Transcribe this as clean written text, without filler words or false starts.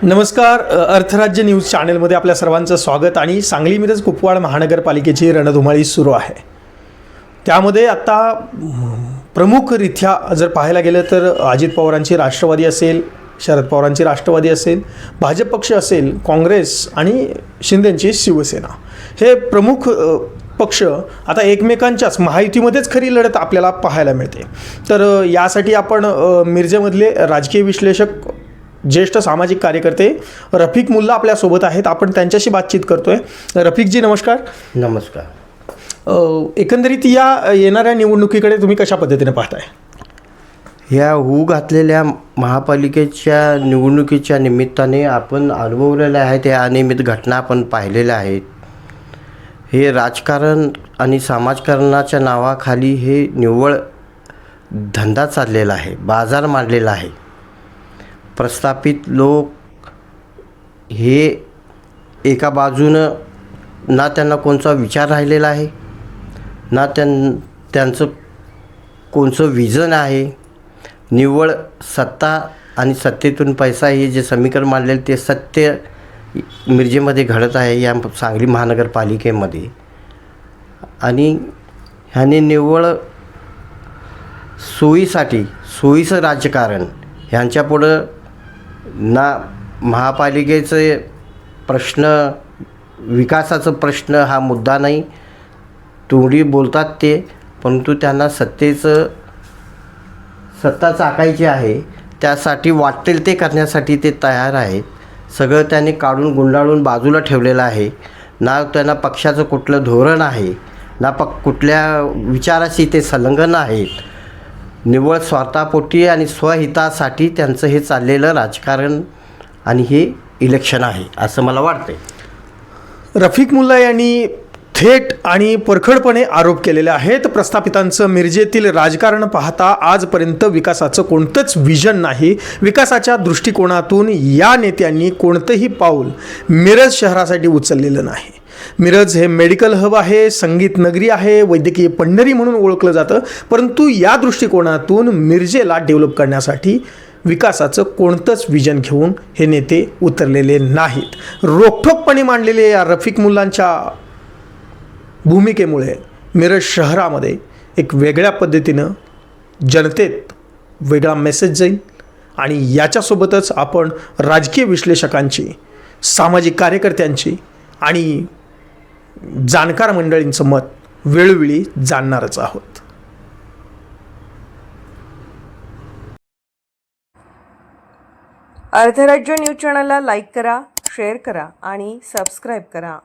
नमस्कार. अर्थराज्य न्यूज चॅनलमध्ये आपल्या सर्वांचं स्वागत. आणि सांगली मिरज कुपवाड महानगरपालिकेची रणधुमाळी सुरू आहे. त्यामध्ये आता प्रमुखरित्या जर पाहायला गेलं तर अजित पवारांची राष्ट्रवादी असेल, शरद पवारांची राष्ट्रवादी असेल, भाजप पक्ष असेल, काँग्रेस आणि शिंदेंची शिवसेना, हे प्रमुख पक्ष आता एकमेकांच्याच महायुतीमध्येच खरी लढत आपल्याला पाहायला मिळते. तर यासाठी आपण मिरजेमधले राजकीय विश्लेषक, ज्येष्ठ सामाजिक कार्यकर्ते रफिक मुल्ला आपल्यासोबत आहेत. आपण त्यांच्याशी बातचीत करतोय. रफिकजी नमस्कार. नमस्कार. एकंदरीत या येणाऱ्या निवडणुकीकडे तुम्ही कशा पद्धतीने पाहताय? ह्या होऊ घातलेल्या महापालिकेच्या निवडणुकीच्या निमित्ताने आपण अनुभवलेल्या आहेत, या अनियमित घटना आपण पाहिलेल्या आहेत. हे राजकारण आणि समाजकारणाच्या नावाखाली हे निव्वळ धंदा चाललेला आहे, बाजार मांडलेला आहे. प्रस्थापित लोक हे एका बाजूनं ना त्यांना कोणचा विचार राहिलेला आहे, ना त्यांचं कोणचं विजन आहे. निव्वळ सत्ता आणि सत्तेतून पैसा हे जे समीकरण मांडलेलं ते सत्य मिरजेमध्ये घडत आहे, या सांगली महानगरपालिकेमध्ये. आणि ह्याने निव्वळ सोयीचं राजकारण, ह्यांच्यापुढं ना महापालिकेचे प्रश्न, विकासाचा प्रश्न हा मुद्दा नाही. तोंडी बोलतात ते, परंतु त्यांना सत्ता चाकायची आहे, त्यासाठी वाटेल ते करण्यासाठी ते तयार आहेत. सगळं त्यांनी काढून गुंडाळून बाजूला ठेवलेलं आहे. ना त्यांना पक्षाचं कुठलं धोरण आहे, ना कुठल्या विचाराशी ते संलग्न आहेत. निव्वळ स्वार्थापोटी आणि स्वहितासाठी त्यांचं हे चाललेलं राजकारण आणि हे इलेक्शन आहे, असं मला वाटतंय. रफिक मुल्ला यांनी थेट आणि परखडपणे आरोप केलेले आहेत. प्रस्थापितांचं मिरजेतील राजकारण पाहता आजपर्यंत विकासाचं कोणतंच विजन नाही. विकासाच्या दृष्टिकोनातून या नेत्यांनी कोणतंही पाऊल मिरज शहरासाठी उचललेलं नाही. मिरज हे मेडिकल हब आहे, संगीत नगरी आहे, वैद्यकीय पंढरी म्हणून ओळखलं जातं. परंतु या दृष्टिकोनातून मिरजेला डेव्हलप करण्यासाठी विकासाचं कोणतंच विजन घेऊन हे नेते उतरलेले नाहीत. रोखठोकपणे मांडलेले या रफिक मुल्लांच्या भूमिकेमुळे मिरज शहरामध्ये एक वेगळ्या पद्धतीनं जनतेत वेगळा मेसेज जाईल. आणि याच्यासोबतच आपण राजकीय विश्लेषकांची, सामाजिक कार्यकर्त्यांची आणि जाणकार मंडळींचं मत वेळोवेळी जाणणारच आहोत. अर्थराज्य न्यूज चॅनलला लाईक करा, शेअर करा आणि सबस्क्राईब करा.